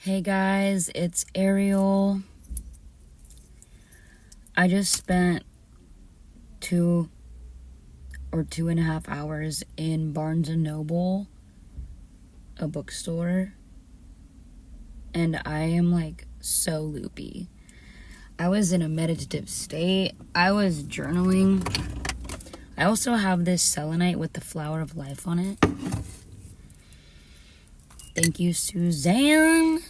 Hey guys, it's Ariel. I just spent 2.5 hours in Barnes & Noble, a bookstore, and I am like so loopy. I was in a meditative state. I was journaling. I also have this selenite with the flower of life on it. Thank you, Suzanne.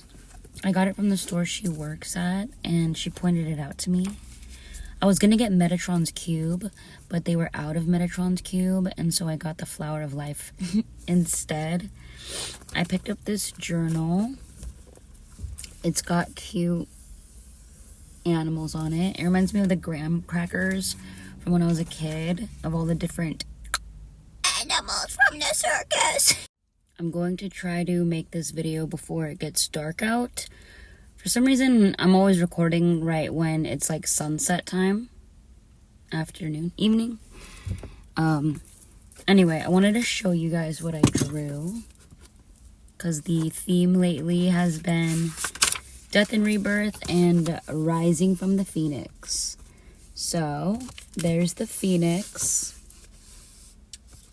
I got it from the store she works at, and she pointed it out to me. I was gonna get Metatron's Cube, but they were out of Metatron's Cube, and so I got the flower of life instead. I picked up this journal. It's got cute animals on it. It reminds me of the graham crackers from when I was a kid, of all the different animals from the circus. I'm going to try to make this video before it gets dark out. For some reason, I'm always recording right when it's like sunset time. Afternoon, evening. Anyway, I wanted to show you guys what I drew, because the theme lately has been death and rebirth and rising from the phoenix. So, there's the phoenix.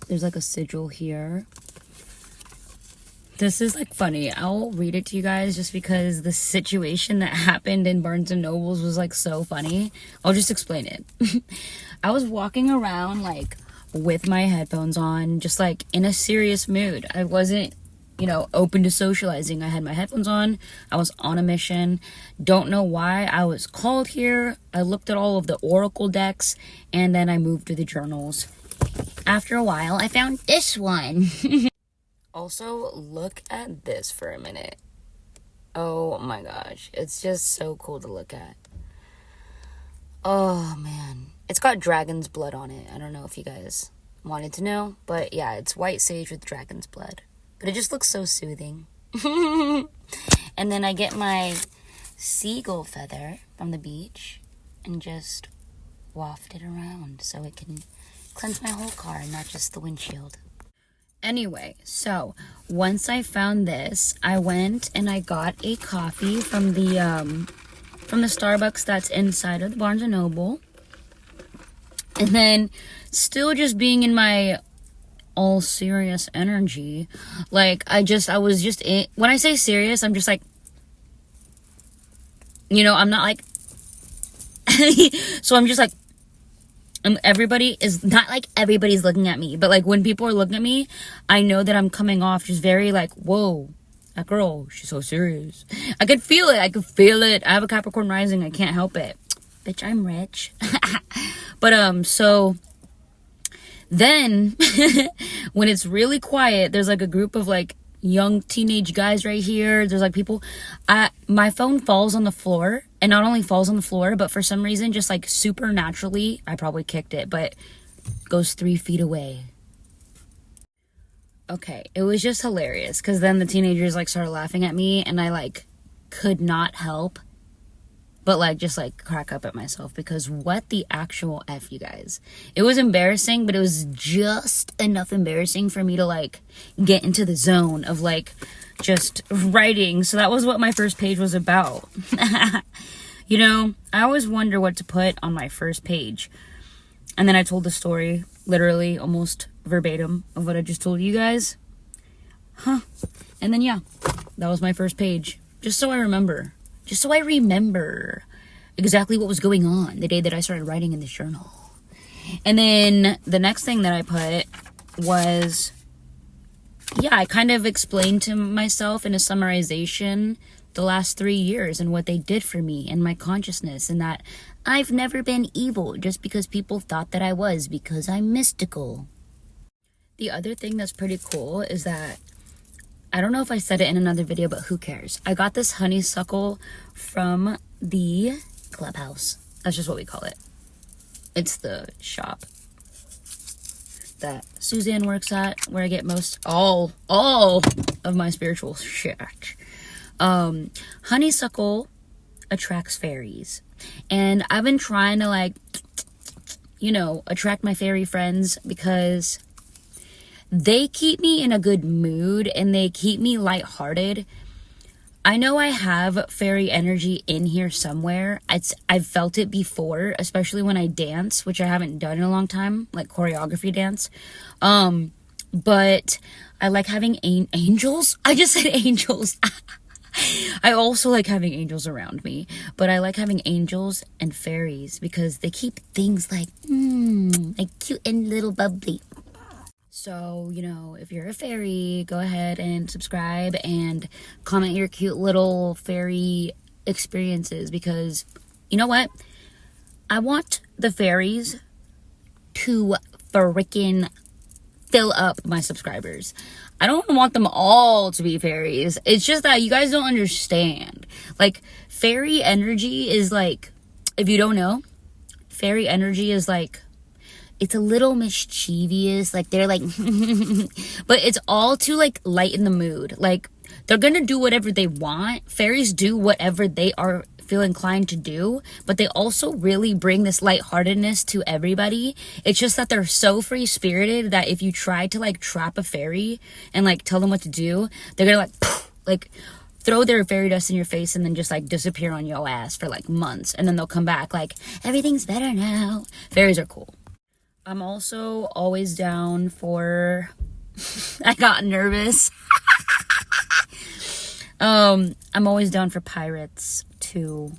There's like a sigil here. This is like funny. I'll read it to you guys just because the situation that happened in Barnes & Noble's was like so funny. I'll just explain it. I was walking around like with my headphones on, just like in a serious mood. I wasn't, open to socializing. I had my headphones on. I was on a mission. Don't know why I was called here. I looked at all of the oracle decks and then I moved to the journals. After a while, I found this one. Also, look at this for a minute. Oh my gosh. It's just so cool to look at. Oh man. It's got dragon's blood on it. I don't know if you guys wanted to know. But yeah, it's white sage with dragon's blood. But it just looks so soothing. And then I get my seagull feather from the beach and just waft it around so it can cleanse my whole car and not just the windshield. Anyway, so once I found this, I went and I got a coffee from the Starbucks that's inside of the Barnes & Noble. And then, still just being in my all serious when I say serious, I'm just like, I'm not like, so I'm just like, everybody's looking at me, but like when people are looking at me, I know that I'm coming off just very like, whoa, that girl, she's so serious. I could feel it. I have a Capricorn rising. I can't help it. Bitch, I'm rich. But so then when it's really quiet, there's like a group of like young teenage guys right here. There's like people. My phone falls on the floor, and not only falls on the floor, but for some reason, just like supernaturally, I probably kicked it, but goes 3 feet away. Okay, it was just hilarious, because then the teenagers like started laughing at me, and I like could not help but like just like crack up at myself, because what the actual F, you guys. It was embarrassing, but it was just enough embarrassing for me to like get into the zone of like just writing. So that was what my first page was about. I always wonder what to put on my first page. And then I told the story, literally almost verbatim of what I just told you guys. And then yeah, that was my first page. Just so I remember exactly what was going on the day that I started writing in this journal. And then the next thing that I put was, I kind of explained to myself in a summarization the last 3 years and what they did for me and my consciousness, and that I've never been evil just because people thought that I was, because I'm mystical. The other thing that's pretty cool is that, I don't know if I said it in another video, but who cares? I got this honeysuckle from the clubhouse. That's just what we call it. It's the shop that Suzanne works at, where I get all of my spiritual shit. Honeysuckle attracts fairies. And I've been trying to like, attract my fairy friends, because they keep me in a good mood and they keep me lighthearted. I know I have fairy energy in here somewhere. I've felt it before, especially when I dance, which I haven't done in a long time, like choreography dance. But I like having angels. I just said angels. I also like having angels around me, but I like having angels and fairies because they keep things like cute and little bubbly. So, you know, if you're a fairy, go ahead and subscribe and comment your cute little fairy experiences, because you know what? I want the fairies to freaking fill up my subscribers. I don't want them all to be fairies. It's just that you guys don't understand. Like, fairy energy is like, if you don't know, fairy energy is like, it's a little mischievous. Like, they're like, but it's all to like lighten the mood. Like, they're gonna do whatever they want. Fairies do whatever they feel inclined to do, but they also really bring this lightheartedness to everybody. It's just that they're so free spirited that if you try to like trap a fairy and like tell them what to do, they're gonna like throw their fairy dust in your face and then just like disappear on your ass for like months, and then they'll come back like, everything's better now. Fairies are cool. I'm also always down for I got nervous. I'm always down for pirates to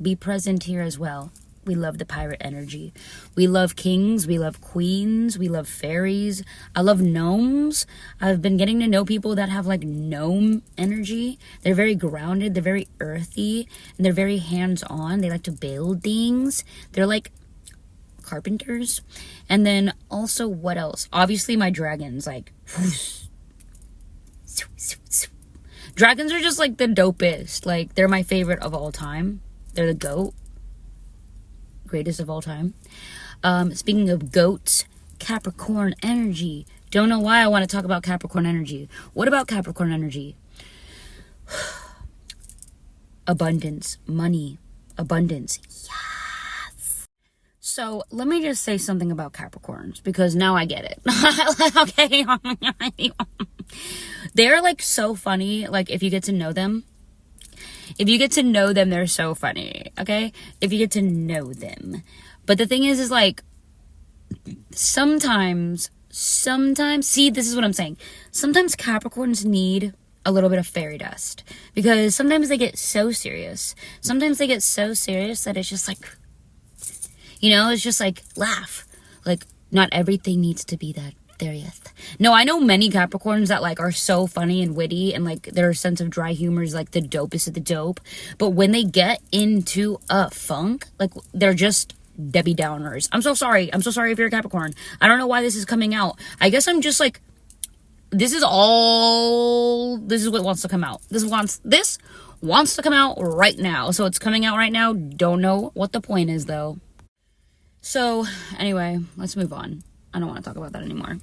be present here as well. We love the pirate energy. We love kings. We love queens. We love fairies. I love gnomes. I've been getting to know people that have like gnome energy. They're very grounded. They're very earthy. And they're very hands-on. They like to build things. They're like carpenters. And then also, what else? Obviously my dragons, like dragons are just like the dopest. Like, they're my favorite of all time. They're the goat. Greatest of all time. Speaking of goats, Capricorn energy. Don't know why I want to talk about Capricorn energy. What about Capricorn energy? Abundance, money, abundance. Yes. So let me just say something about Capricorns, because now I get it. Okay. They're like so funny. Like, if you get to know them, they're so funny. Okay. If you get to know them. But the thing is like, sometimes, see, this is what I'm saying. Sometimes Capricorns need a little bit of fairy dust, because sometimes they get so serious. Sometimes they get so serious that it's just like, you know, it's just like, laugh. Like, not everything needs to be that serious. No, I know many Capricorns that like are so funny and witty, and like their sense of dry humor is like the dopest of the dope. But when they get into a funk, like, they're just Debbie Downers. I'm so sorry if you're a Capricorn. I don't know why this is coming out. I guess I'm just like, this is what wants to come out. This wants to come out right now. So it's coming out right now. Don't know what the point is though. So anyway, let's move on. I don't want to talk about that anymore.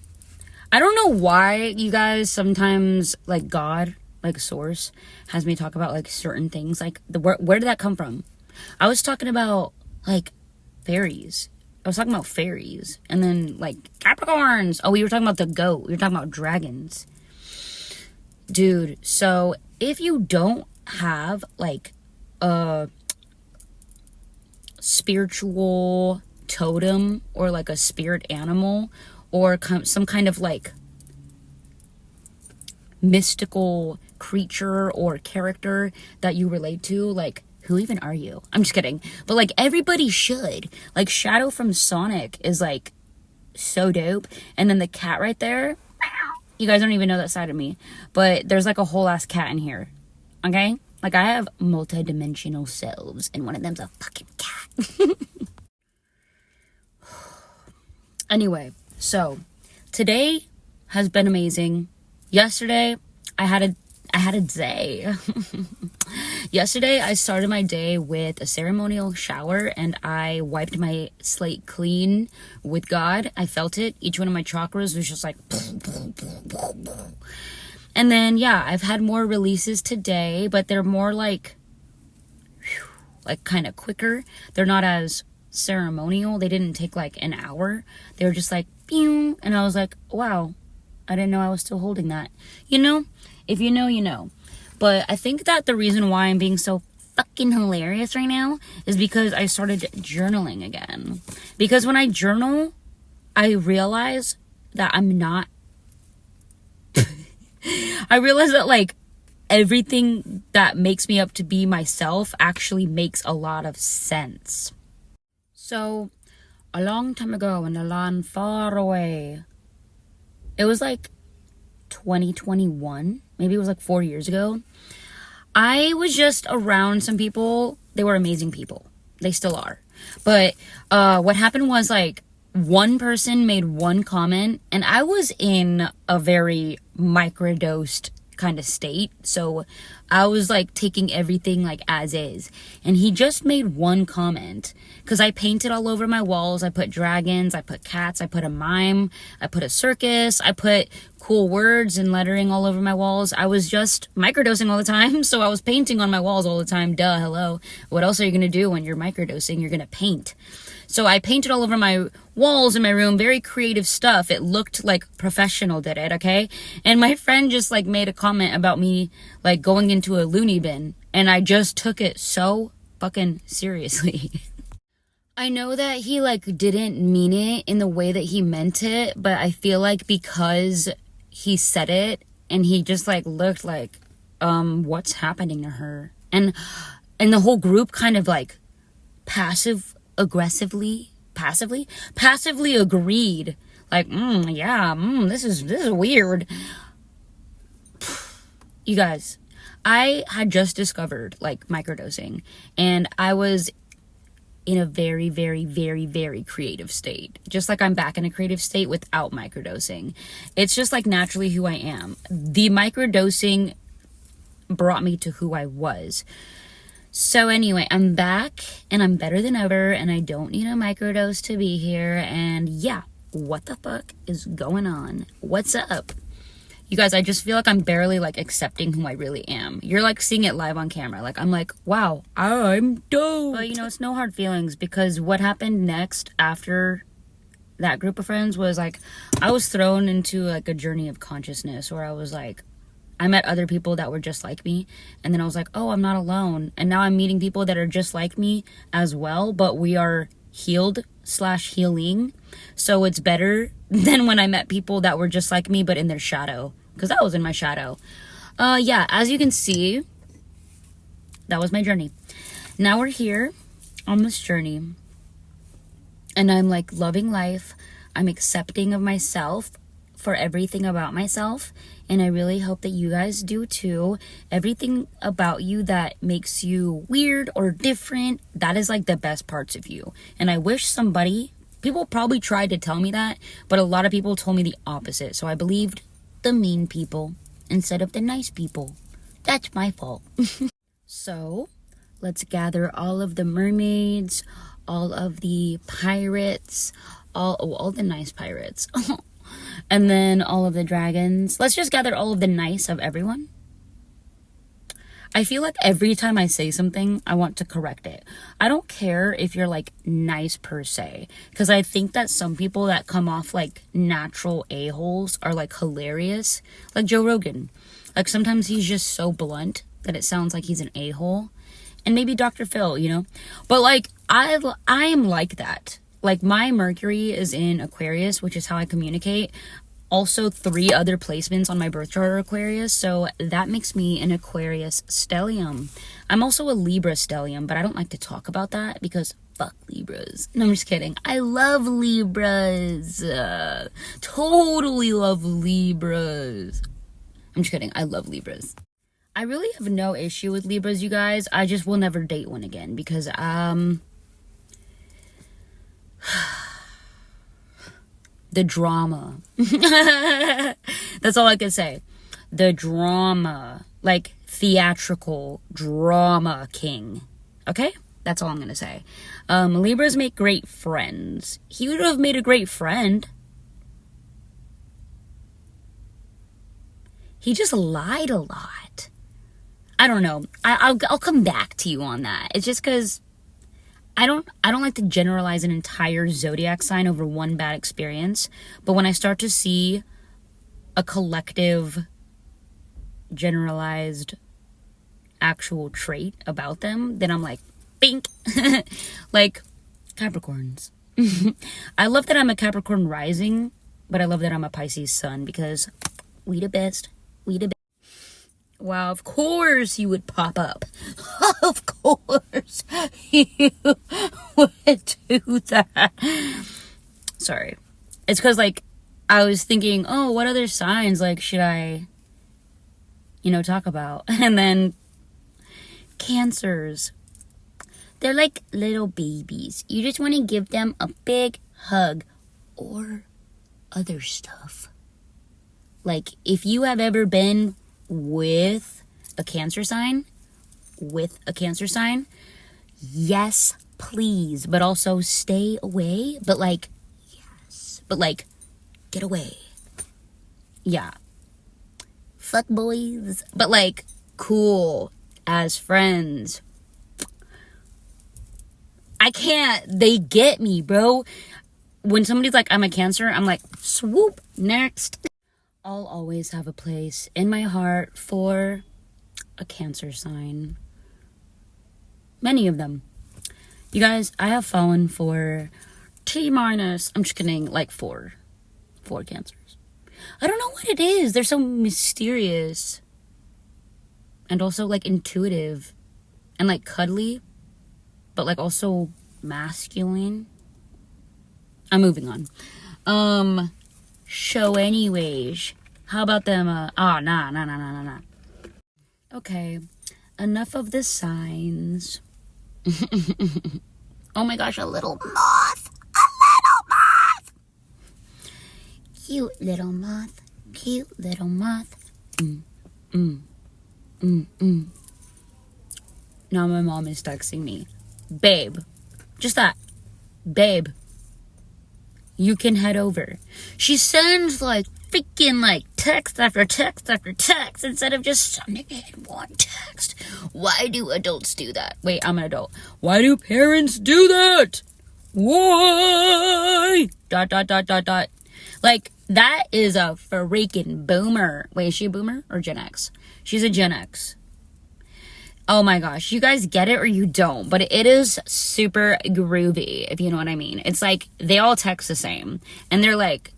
I don't know why you guys sometimes, like, God, like source, has me talk about like certain things. Like, where did that come from? I was talking about like fairies. And then like Capricorns. Oh, we were talking about the goat. We were talking about dragons. Dude, so if you don't have like a spiritual totem or like a spirit animal or some kind of like mystical creature or character that you relate to, like, who even are you? I'm just kidding. But like, everybody should. Like, Shadow from Sonic is like so dope. And then the cat right there, you guys don't even know that side of me, but there's like a whole ass cat in here. Okay? Like, I have multi-dimensional selves, and one of them's a fucking cat. Anyway, so today has been amazing. Yesterday, I had a day. Yesterday, I started my day with a ceremonial shower, and I wiped my slate clean with God. I felt it. Each one of my chakras was just like... And then, yeah, I've had more releases today, but they're more like kind of quicker. They're not as ceremonial. They didn't take like an hour. They were just like, pew, and I was like, wow, I didn't know I was still holding that. You know, if you know, you know. But I think that the reason why I'm being so fucking hilarious right now is because I started journaling again. Because when I journal, I realize that I'm not I realize that like everything that makes me up to be myself actually makes a lot of sense. So a long time ago in a land far away, it was like 2021, maybe it was like 4 years ago, I was just around some people. They were amazing people. They still are. But what happened was like one person made one comment, and I was in a very microdosed kind of state, so I was like taking everything like as is, and he just made one comment because I painted all over my walls. I put dragons, I put cats, I put a mime, I put a circus, I put cool words and lettering all over my walls. I was just microdosing all the time, so I was painting on my walls all the time. Duh, hello. What else are you gonna do when you're microdosing? You're gonna paint. So I painted all over my walls in my room, very creative stuff. It looked like professional did it, okay? And my friend just like made a comment about me like going into a loony bin, and I just took it so fucking seriously. I know that he like didn't mean it in the way that he meant it, but I feel like because he said it and he just like looked like what's happening to her, and the whole group kind of like passively agreed, like this is weird. You guys, I had just discovered like microdosing, and I was in a very, very, very, very creative state. Just like I'm back in a creative state without microdosing. It's just like naturally who I am. The microdosing brought me to who I was. So anyway, I'm back and I'm better than ever, and I don't need a microdose to be here. And yeah, what the fuck is going on? What's up? You guys, I just feel like I'm barely like accepting who I really am. You're like seeing it live on camera. Like I'm like, wow, I'm dope. But you know, it's no hard feelings, because what happened next after that group of friends was like, I was thrown into like a journey of consciousness where I was like, I met other people that were just like me, and then I was like, oh, I'm not alone. And now I'm meeting people that are just like me as well, but we are healed/healing. So it's better than when I met people that were just like me but in their shadow, because I was in my shadow. Yeah, as you can see, that was my journey. Now we're here on this journey, and I'm like loving life. I'm accepting of myself for everything about myself, and I really hope that you guys do too. Everything about you that makes you weird or different, that is like the best parts of you. And I wish people probably tried to tell me that, but a lot of people told me the opposite, so I believed the mean people instead of the nice people. That's my fault. So let's gather all of the mermaids, all of the pirates, all the nice pirates. And then all of the dragons. Let's just gather all of the nice of everyone. I feel like every time I say something, I want to correct it. I don't care if you're like nice per se, because I think that some people that come off like natural a-holes are like hilarious. Like Joe Rogan. Like sometimes he's just so blunt that it sounds like he's an a-hole. And maybe Dr. Phil, you know. But like I am like that. Like my Mercury is in Aquarius, which is how I communicate. Also 3 other placements on my birth chart are Aquarius, so that makes me an Aquarius stellium. I'm also a Libra stellium, but I don't like to talk about that because fuck Libras. No, I'm just kidding. I love Libras. Totally love Libras. I'm just kidding. I love Libras. I really have no issue with Libras, you guys. I just will never date one again because, the drama. That's all I can say. The drama. Like theatrical drama king. Okay? That's all I'm gonna say. Libras make great friends. He would have made a great friend. He just lied a lot. I don't know. I'll come back to you on that. It's just because I don't like to generalize an entire zodiac sign over one bad experience, but when I start to see a collective generalized actual trait about them, then I'm like, bink. Like Capricorns. I love that I'm a Capricorn rising, but I love that I'm a Pisces sun, because we the best. We the best. Wow, of course you would pop up. Of course you would do that. Sorry. It's because, like, I was thinking, oh, what other signs, like, should I, talk about? And then Cancers. They're like little babies. You just want to give them a big hug or other stuff. Like, if you have ever been with a Cancer sign, yes, please, but also stay away. But like, yes, but like, get away. Yeah. Fuck boys. But like, cool as friends. I can't. They get me, bro. When somebody's like, I'm a Cancer, I'm like, swoop, next. I'll always have a place in my heart for a Cancer sign. Many of them. You guys, I have fallen for I'm just kidding, like four Cancers. I don't know what it is. They're so mysterious. And also like intuitive. And like cuddly. But like also masculine. I'm moving on. So anyways, how about them? Nah. Okay, enough of the signs. Oh my gosh, a little moth. Cute little moth. Now my mom is texting me. Babe, just that. Babe, you can head over. She sends like freaking like text after text after text instead of just sending it in one text. Why do adults do that? Wait, I'm an adult. Why do parents do that? Why? ... Like, that is a freaking boomer. Wait, is she a boomer or Gen X? She's a Gen X. Oh my gosh, you guys get it or you don't, but it is super groovy, if you know what I mean. It's like, they all text the same, and they're like,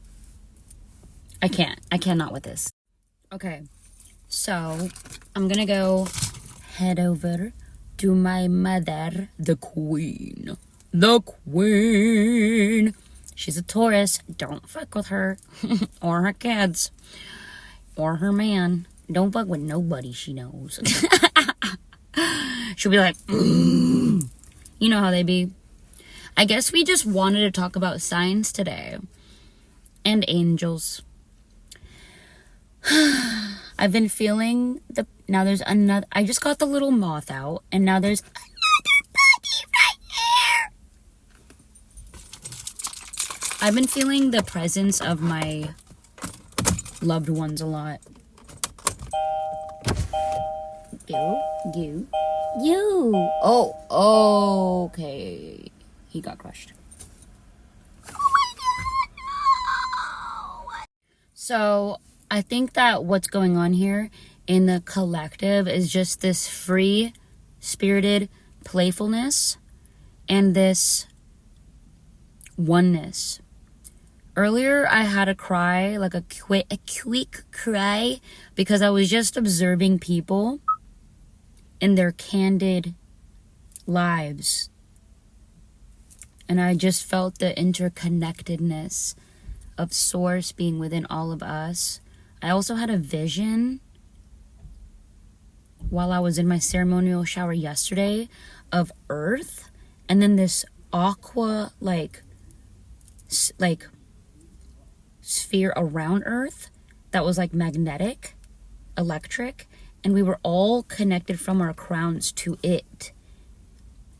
I cannot with this. Okay, so, I'm gonna go head over to my mother, the queen. The queen. She's a Taurus, don't fuck with her, or her kids, or her man. Don't fuck with nobody she knows. She'll be like, you know how they be. I guess we just wanted to talk about signs today. And angels. I've been feeling now there's another, I just got the little moth out, and now there's another buggy right here. I've been feeling the presence of my loved ones a lot. You. Oh, okay. He got crushed. Oh my God, no. So, I think that what's going on here in the collective is just this free-spirited playfulness and this oneness. Earlier, I had a cry, like a quick cry, because I was just observing people in their candid lives. And I just felt the interconnectedness of Source being within all of us. I also had a vision while I was in my ceremonial shower yesterday of Earth, and then this aqua like sphere around Earth that was like magnetic, electric, and we were all connected from our crowns to it.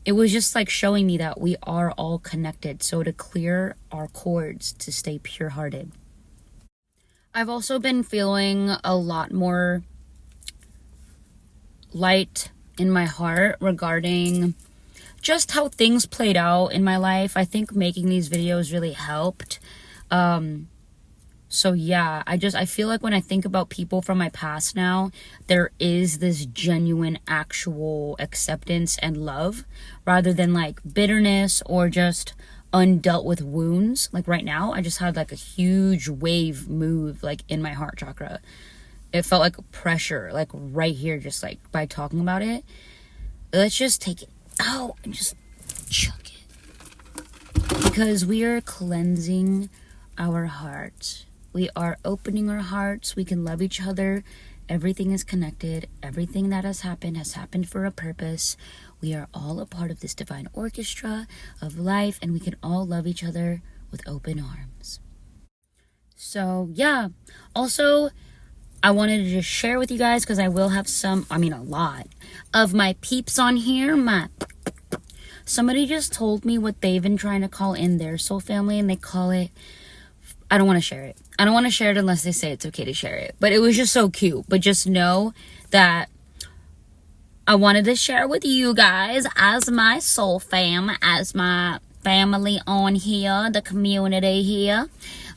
It was just like showing me that we are all connected, so to clear our cords to stay pure-hearted. I've also been feeling a lot more light in my heart regarding just how things played out in my life. I think making these videos really helped. So yeah, I feel like when I think about people from my past now, there is this genuine actual acceptance and love rather than like bitterness or just undealt with wounds. Like right now, I just had like a huge wave move like in my heart chakra. It felt like pressure like right here, just like by talking about it. Let's just take it out and just chuck it, because we are cleansing our hearts. We are opening our hearts. We can love each other. Everything is connected. Everything that has happened for a purpose. We are all a part of this divine orchestra of life, and we can all love each other with open arms. So yeah, also I wanted to just share with you guys, because I will have a lot of my peeps on here. Somebody just told me what they've been trying to call in their soul family, and they call it, I don't want to share it. I don't want to share it unless they say it's okay to share it. But it was just so cute. But just know that I wanted to share with you guys as my soul fam, as my family on here, the community here.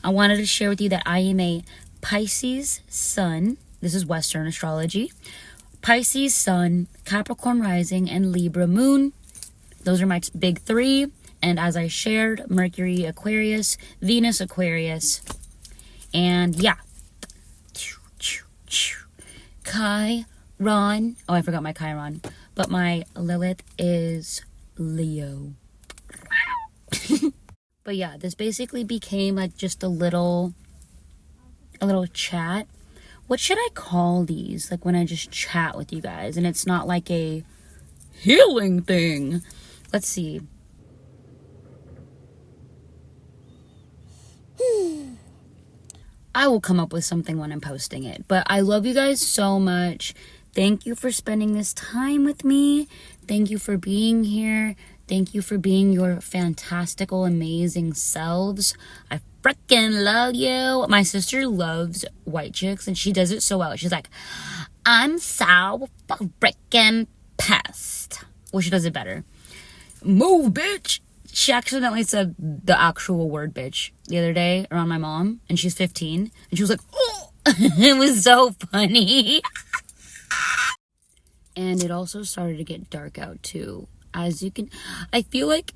I wanted to share with you that I am a Pisces sun. This is Western astrology. Pisces sun, Capricorn rising, and Libra moon. Those are my big three. And as I shared, Mercury Aquarius, Venus Aquarius, and yeah. Chiron. Oh, I forgot my Chiron. But my Lilith is Leo. But yeah, this basically became like just a little chat. What should I call these? Like when I just chat with you guys and it's not like a healing thing. Let's see. I will come up with something when I'm posting it. But I love you guys so much. Thank you for spending this time with me. Thank you for being here. Thank you for being your fantastical, amazing selves. I freaking love you. My sister loves white chicks and she does it so well. She's like, I'm so freaking pissed. Well, she does it better. Move, bitch. She accidentally said the actual word bitch the other day around my mom, and she's 15, and she was like, oh, it was so funny. And it also started to get dark out too. As you can, I feel like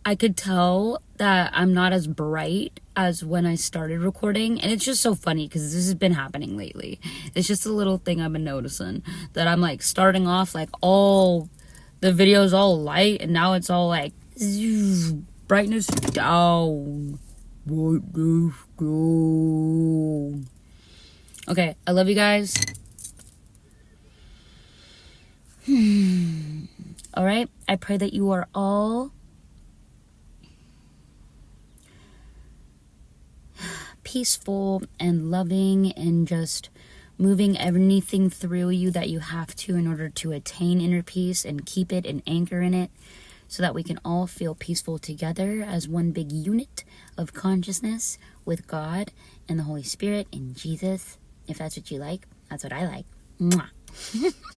I could tell that I'm not as bright as when I started recording, and it's just so funny because this has been happening lately. It's just a little thing I've been noticing, that I'm like starting off like all the videos all light, and now it's all like brightness down. Okay, I love you guys. All right, I pray that you are all peaceful and loving and just moving anything through you that you have to in order to attain inner peace and keep it and anchor in it, so that we can all feel peaceful together as one big unit of consciousness with God and the Holy Spirit and Jesus. If that's what you like, that's what I like. Mwah.